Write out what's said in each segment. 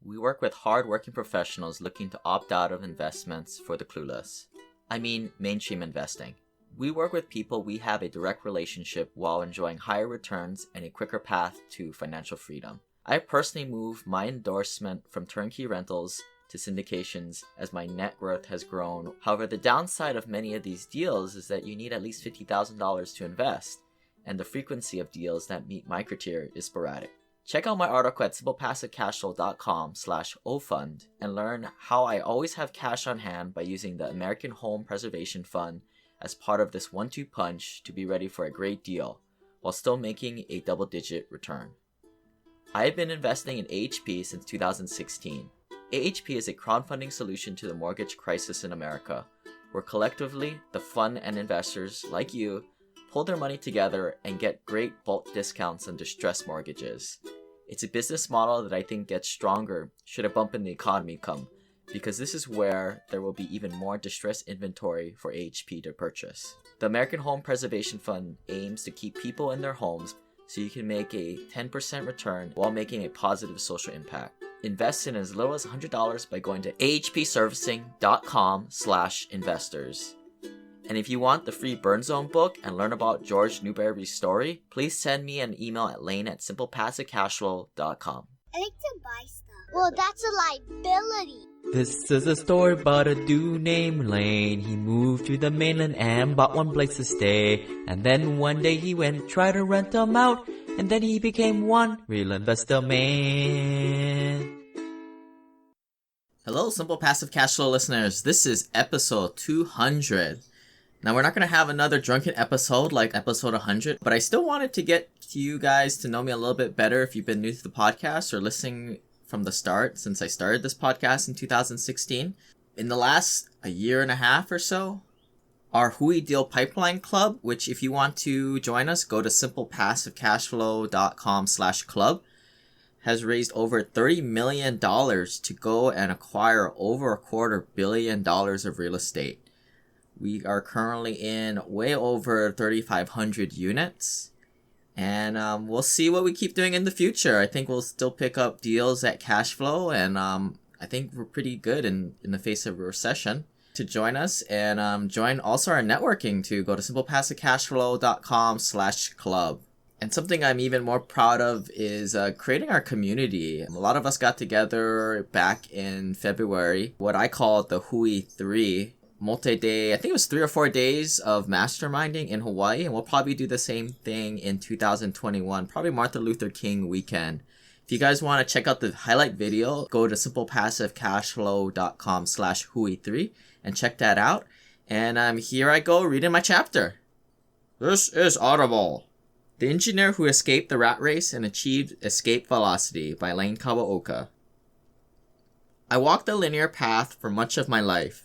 We work with hard-working professionals looking to opt out of investments for the clueless. I mean, mainstream investing. We work with people we have a direct relationship while enjoying higher returns and a quicker path to financial freedom. I personally moved my endorsement from turnkey rentals to syndications as my net worth has grown. However, the downside of many of these deals is that you need at least $50,000 to invest, and the frequency of deals that meet my criteria is sporadic. Check out my article at simplepassivecashflow.com/ofund and learn how I always have cash on hand by using the American Home Preservation Fund as part of this 1-2 punch to be ready for a great deal while still making a double-digit return. I have been investing in AHP since 2016. AHP is a crowdfunding solution to the mortgage crisis in America, where collectively the fund and investors like you pull their money together and get great bulk discounts on distressed mortgages. It's a business model that I think gets stronger should a bump in the economy come, because this is where there will be even more distressed inventory for AHP to purchase. The American Home Preservation Fund aims to keep people in their homes so you can make a 10% return while making a positive social impact. Invest in as little as $100 by going to ahpservicing.com/investors. And if you want the free Burn Zone book and learn about George Newberry's story, please send me an email at lane@simplepassivecashflow.com. I like to buy stuff. Well, that's a liability. This is a story about a dude named Lane. He moved to the mainland and bought one place to stay. And then one day he went, tried to rent them out. And then he became one real investor man. Hello, Simple Passive Cashflow listeners. This is episode 200. Now, we're not going to have another drunken episode like episode 100, but I still wanted to get to you guys to know me a little bit better if you've been new to the podcast or listening from the start since I started this podcast in 2016. In the last a year and a half or so, our Hui Deal Pipeline Club, which if you want to join us, go to simplepassivecashflow.com/club, has raised over $30 million to go and acquire over $250 million of real estate. We are currently in way over 3,500 units, and we'll see what we keep doing in the future. I think we'll still pick up deals at Cashflow, and I think we're pretty good in the face of a recession. To join us and join also our networking to go to simplepassivecashflow.com/club. And something I'm even more proud of is creating our community. A lot of us got together back in February, what I call the Hui 3 multi-day, I think it was 3 or 4 days of masterminding in Hawaii, and we'll probably do the same thing in 2021, probably Martin Luther King weekend. If you guys want to check out the highlight video, go to simplepassivecashflow.com/Hui3 and check that out. And here I go reading my chapter. This is Audible. The Engineer Who Escaped the Rat Race and Achieved Escape Velocity by Lane Kawaoka. I walked a linear path for much of my life.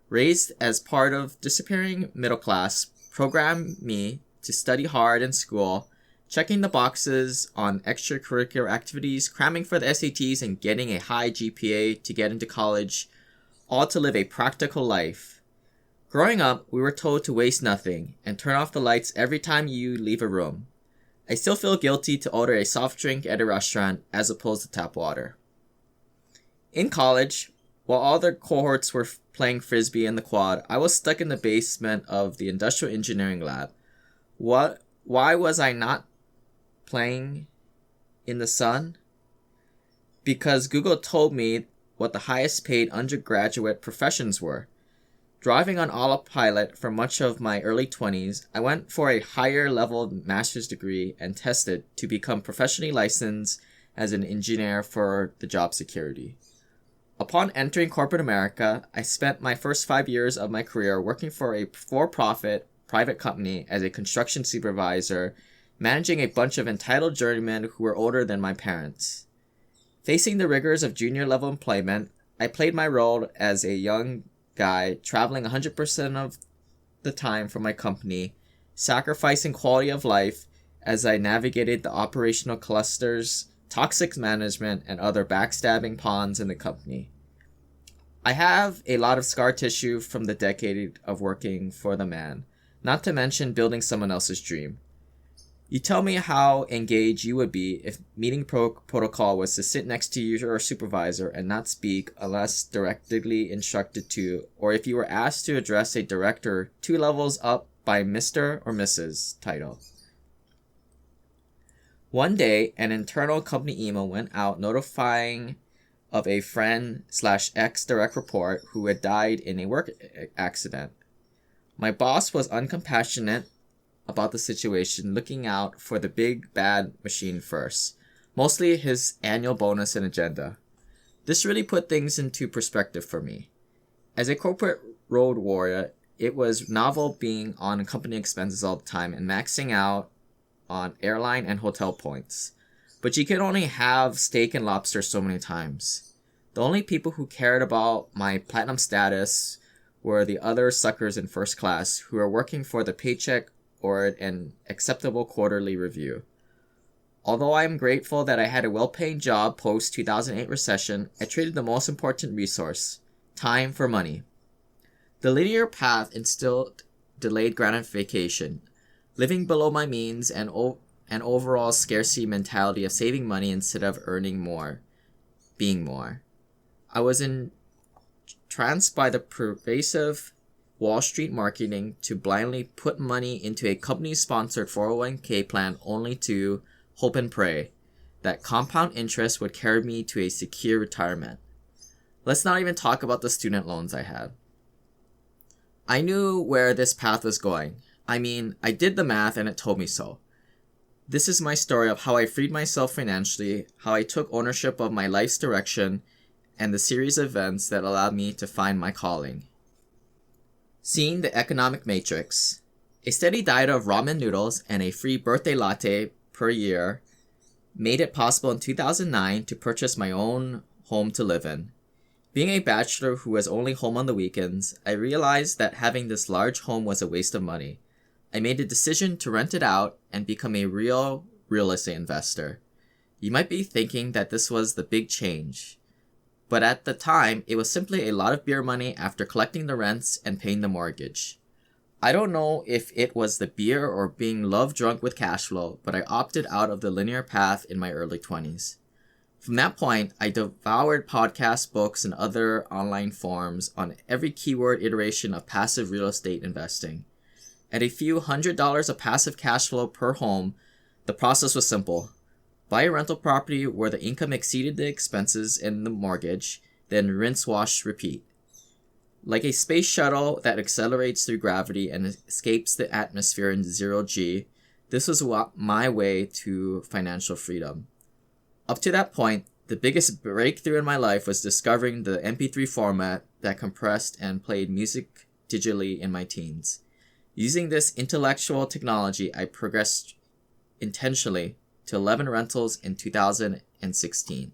Raised as part of disappearing middle class, programmed me to study hard in school, checking the boxes on extracurricular activities, cramming for the SATs, and getting a high GPA to get into college, all to live a practical life. Growing up, we were told to waste nothing and turn off the lights every time you leave a room. I still feel guilty to order a soft drink at a restaurant as opposed to tap water. In college, while all the cohorts were playing frisbee in the quad, I was stuck in the basement of the industrial engineering lab. Why was I not playing in the sun? Because Google told me what the highest paid undergraduate professions were. Driving on autopilot for much of my early 20s, I went for a higher level master's degree and tested to become professionally licensed as an engineer for the job security. Upon entering corporate America, I spent my first 5 years of my career working for a for-profit private company as a construction supervisor, managing a bunch of entitled journeymen who were older than my parents. Facing the rigors of junior-level employment, I played my role as a young guy traveling 100% of the time for my company, sacrificing quality of life as I navigated the operational clusters, toxic management, and other backstabbing pawns in the company. I have a lot of scar tissue from the decade of working for the man, not to mention building someone else's dream. You tell me how engaged you would be if meeting protocol was to sit next to your supervisor and not speak unless directly instructed to, or if you were asked to address a director 2 levels up by Mr. or Mrs. title. One day, an internal company email went out notifying of a friend/ex direct report who had died in a work accident. My boss was uncompassionate about the situation, looking out for the big bad machine first, mostly his annual bonus and agenda. This really put things into perspective for me. As a corporate road warrior, it was novel being on company expenses all the time and maxing out on airline and hotel points. But you could only have steak and lobster so many times. The only people who cared about my platinum status were the other suckers in first class who were working for the paycheck or an acceptable quarterly review. Although I am grateful that I had a well-paying job post-2008 recession, I traded the most important resource, time, for money. The linear path instilled delayed gratification, living below my means, and an overall scarcity mentality of saving money instead of earning more, being more. I was entranced by the pervasive Wall Street marketing to blindly put money into a company-sponsored 401k plan only to hope and pray that compound interest would carry me to a secure retirement. Let's not even talk about the student loans I had. I knew where this path was going. I mean, I did the math and it told me so. This is my story of how I freed myself financially, how I took ownership of my life's direction, and the series of events that allowed me to find my calling. Seeing the economic matrix, a steady diet of ramen noodles and a free birthday latte per year made it possible in 2009 to purchase my own home to live in. Being a bachelor who was only home on the weekends, I realized that having this large home was a waste of money. I made a decision to rent it out and become a real estate investor. You might be thinking that this was the big change, but at the time, it was simply a lot of beer money after collecting the rents and paying the mortgage. I don't know if it was the beer or being love drunk with cash flow, but I opted out of the linear path in my early 20s. From that point, I devoured podcasts, books, and other online forums on every keyword iteration of passive real estate investing. At a few $100 of passive cash flow per home, the process was simple. Buy a rental property where the income exceeded the expenses in the mortgage, then rinse, wash, repeat. Like a space shuttle that accelerates through gravity and escapes the atmosphere in 0G, this was my way to financial freedom. Up to that point, the biggest breakthrough in my life was discovering the MP3 format that compressed and played music digitally in my teens. Using this intellectual technology, I progressed intentionally to 11 rentals in 2016.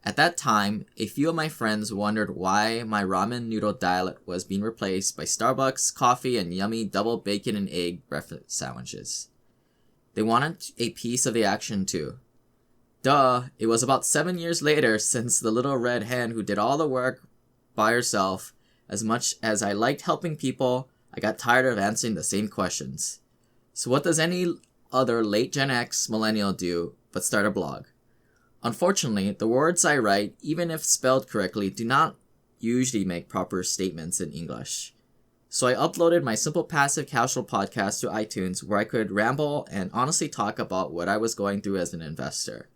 At that time, a few of my friends wondered why my ramen noodle diet was being replaced by Starbucks coffee and yummy double bacon and egg breakfast sandwiches. They wanted a piece of the action too. Duh, it was about 7 years later since the little red hen who did all the work by herself. As much as I liked helping people, I got tired of answering the same questions. So what does any other late Gen X millennial do but start a blog? Unfortunately, the words I write, even if spelled correctly, do not usually make proper statements in English. So I uploaded my Simple Passive Casual podcast to iTunes where I could ramble and honestly talk about what I was going through as an investor.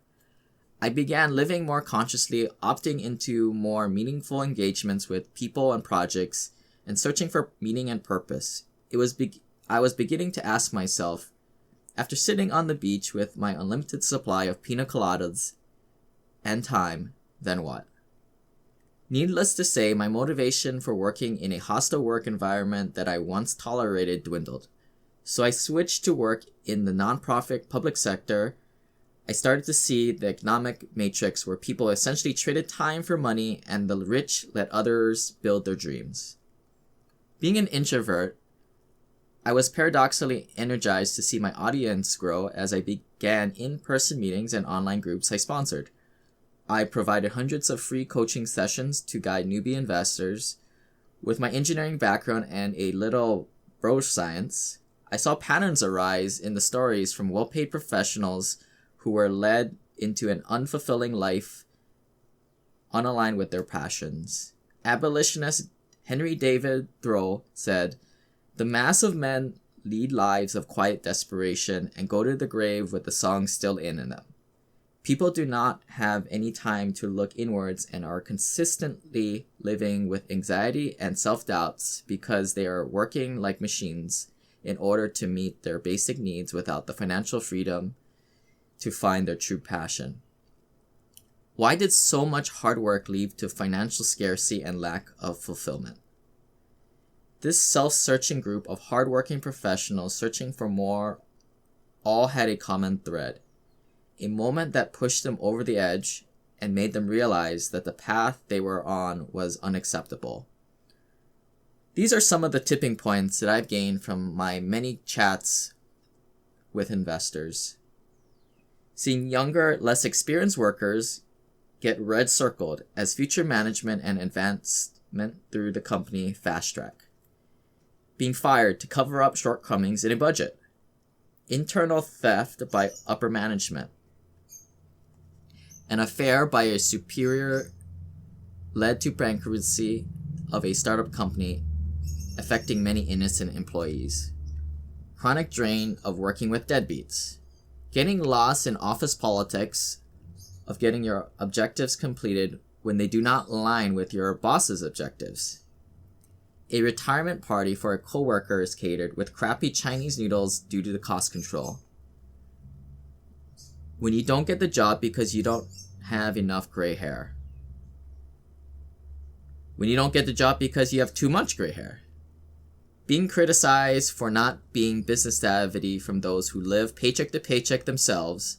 I began living more consciously, opting into more meaningful engagements with people and projects, and searching for meaning and purpose. I was beginning to ask myself, after sitting on the beach with my unlimited supply of pina coladas and time, then what? Needless to say, my motivation for working in a hostile work environment that I once tolerated dwindled. So I switched to work in the nonprofit public sector. I started to see the economic matrix where people essentially traded time for money and the rich let others build their dreams. Being an introvert, I was paradoxically energized to see my audience grow as I began in-person meetings and online groups I sponsored. I provided hundreds of free coaching sessions to guide newbie investors. With my engineering background and a little bro science, I saw patterns arise in the stories from well-paid professionals who were led into an unfulfilling life unaligned with their passions. Abolitionist Henry David Thoreau said, "The mass of men lead lives of quiet desperation and go to the grave with the song still in them. People do not have any time to look inwards and are consistently living with anxiety and self-doubts because they are working like machines in order to meet their basic needs without the financial freedom to find their true passion." Why did so much hard work lead to financial scarcity and lack of fulfillment? This self-searching group of hardworking professionals searching for more all had a common thread, a moment that pushed them over the edge and made them realize that the path they were on was unacceptable. These are some of the tipping points that I've gained from my many chats with investors. Seeing younger, less experienced workers get red circled as future management and advancement through the company fast track. Being fired to cover up shortcomings in a budget. Internal theft by upper management. An affair by a superior led to bankruptcy of a startup company, affecting many innocent employees. Chronic drain of working with deadbeats. Getting lost in office politics of getting your objectives completed when they do not align with your boss's objectives. A retirement party for a coworker is catered with crappy Chinese noodles due to the cost control. When you don't get the job because you don't have enough gray hair. When you don't get the job because you have too much gray hair. Being criticized for not being business savvy from those who live paycheck to paycheck themselves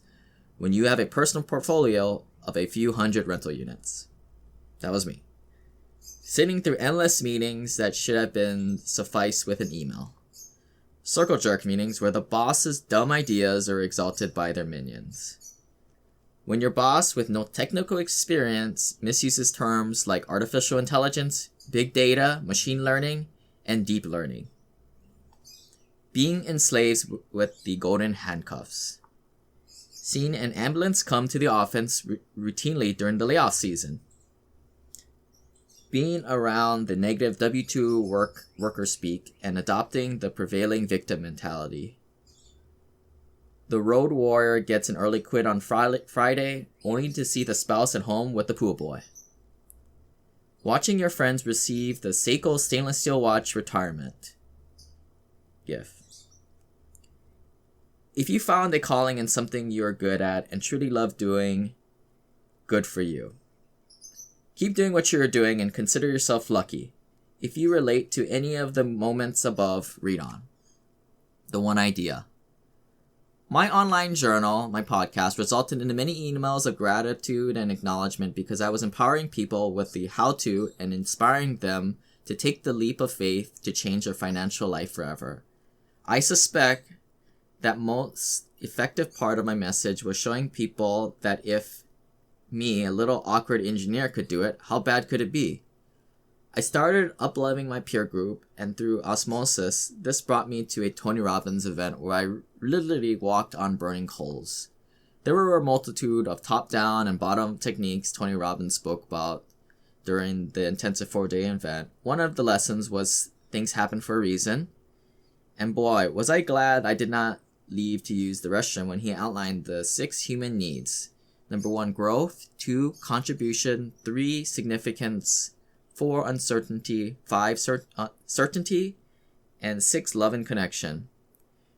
when you have a personal portfolio of a few hundred rental units. That was me. Sitting through endless meetings that should have been sufficed with an email. Circle jerk meetings where the boss's dumb ideas are exalted by their minions. When your boss with no technical experience misuses terms like artificial intelligence, big data, machine learning, and deep learning. Being enslaved with the golden handcuffs. Seeing an ambulance come to the office routinely during the layoff season. Being around the negative W-2 worker speak and adopting the prevailing victim mentality. The road warrior gets an early quit on Friday, only to see the spouse at home with the pool boy. Watching your friends receive the Seiko stainless steel watch retirement gift. If you found a calling in something you are good at and truly love doing, good for you. Keep doing what you are doing and consider yourself lucky. If you relate to any of the moments above, read on. The one idea. My online journal, my podcast, resulted in many emails of gratitude and acknowledgement because I was empowering people with the how-to and inspiring them to take the leap of faith to change their financial life forever. I suspect that most effective part of my message was showing people that if me, a little awkward engineer, could do it, how bad could it be? I started up-leveling my peer group, and through osmosis, this brought me to a Tony Robbins event where I literally walked on burning coals. There were a multitude of top-down and bottom techniques Tony Robbins spoke about during the intensive 4-day event. One of the lessons was things happen for a reason. And boy, was I glad I did not leave to use the restroom when he outlined the 6 human needs. Number 1, growth. 2, contribution. 3, significance. 4, uncertainty. 5, certainty. And 6, love and connection.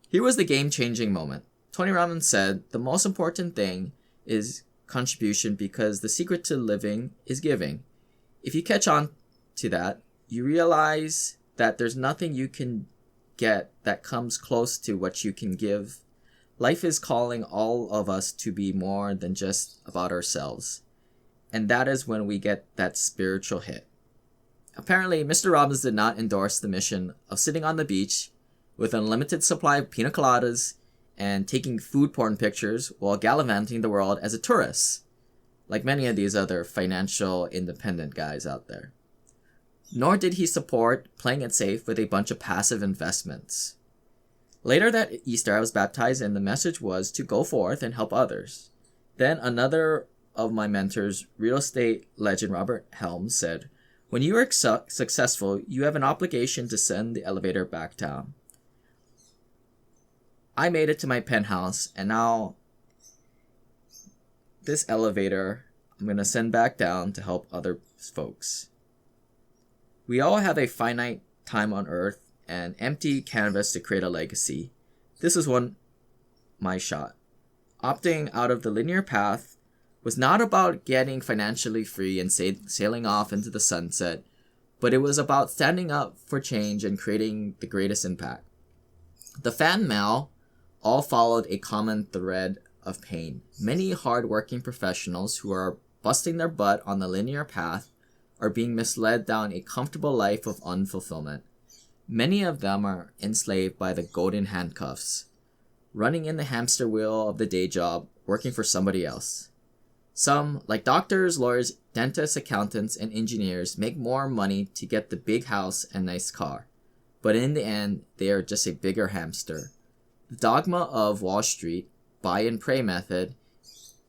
Here was the game-changing moment. Tony Robbins said, the most important thing is contribution because the secret to living is giving. If you catch on to that, you realize that there's nothing you can get that comes close to what you can give. Life is calling all of us to be more than just about ourselves. And that is when we get that spiritual hit. Apparently, Mr. Robbins did not endorse the mission of sitting on the beach with an unlimited supply of pina coladas and taking food porn pictures while gallivanting the world as a tourist, like many of these other financial independent guys out there. Nor did he support playing it safe with a bunch of passive investments. Later that Easter, I was baptized, and the message was to go forth and help others. Then another of my mentors, real estate legend Robert Helms, said, "When you are successful, you have an obligation to send the elevator back down." I made it to my penthouse, and now this elevator I'm going to send back down to help other folks. We all have a finite time on earth and empty canvas to create a legacy. This is my shot. Opting out of the linear path was not about getting financially free and sailing off into the sunset, but it was about standing up for change and creating the greatest impact. The fan mail all followed a common thread of pain. Many hard-working professionals who are busting their butt on the linear path are being misled down a comfortable life of unfulfillment. Many of them are enslaved by the golden handcuffs, running in the hamster wheel of the day job, working for somebody else. Some, like doctors, lawyers, dentists, accountants, and engineers, make more money to get the big house and nice car. But in the end, they are just a bigger hamster. The dogma of Wall Street, buy and pray method,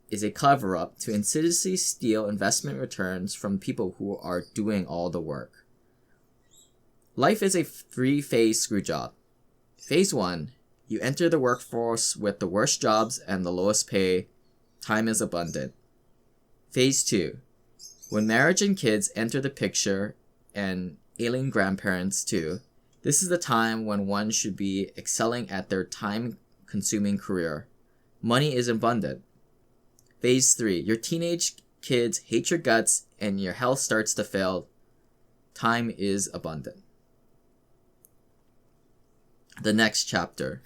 is a cover-up to insidiously steal investment returns from people who are doing all the work. Life is a three-phase screwjob. Phase 1, you enter the workforce with the worst jobs and the lowest pay. Time is abundant. Phase 2, when marriage and kids enter the picture, and ailing grandparents too, this is the time when one should be excelling at their time-consuming career. Money is abundant. Phase 3, your teenage kids hate your guts and your health starts to fail. Time is abundant. The next chapter.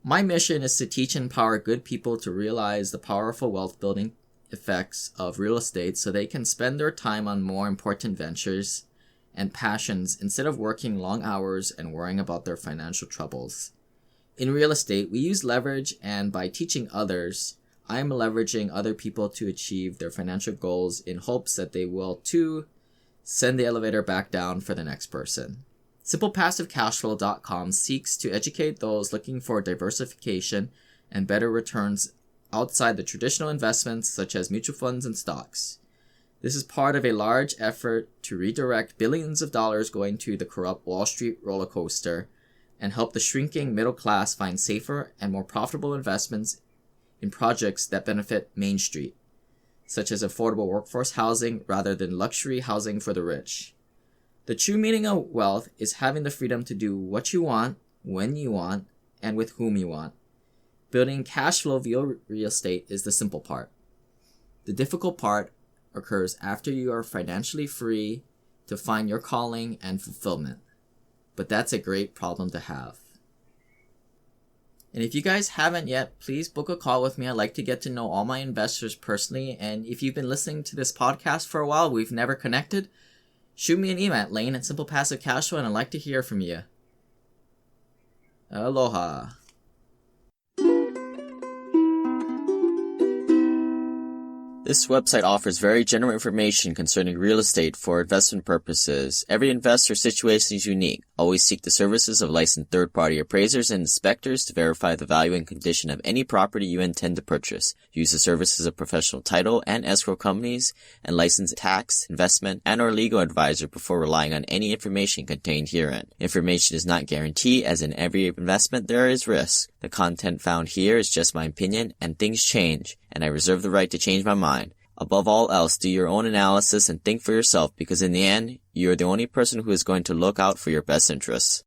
My mission is to teach and empower good people to realize the powerful wealth building effects of real estate so they can spend their time on more important ventures and passions instead of working long hours and worrying about their financial troubles. In real estate, we use leverage, and by teaching others, I am leveraging other people to achieve their financial goals in hopes that they will, too, send the elevator back down for the next person. SimplePassiveCashflow.com seeks to educate those looking for diversification and better returns outside the traditional investments such as mutual funds and stocks. This is part of a large effort to redirect billions of dollars going to the corrupt Wall Street roller coaster and help the shrinking middle class find safer and more profitable investments in projects that benefit Main Street, such as affordable workforce housing rather than luxury housing for the rich. The true meaning of wealth is having the freedom to do what you want, when you want, and with whom you want. Building cash flow via real estate is the simple part. The difficult part occurs after you are financially free to find your calling and fulfillment. But that's a great problem to have. And if you guys haven't yet, please book a call with me. I'd like to get to know all my investors personally. And if you've been listening to this podcast for a while, we've never connected, shoot me an email at lane@simplepassivecashflow, and I'd like to hear from you. Aloha. This website offers very general information concerning real estate for investment purposes. Every investor situation is unique. Always seek the services of licensed third-party appraisers and inspectors to verify the value and condition of any property you intend to purchase. Use the services of professional title and escrow companies and licensed tax, investment, and or legal advisor before relying on any information contained herein. Information is not guaranteed, as in every investment there is risk. The content found here is just my opinion, and things change, and I reserve the right to change my mind. Above all else, do your own analysis and think for yourself, because in the end, you are the only person who is going to look out for your best interests.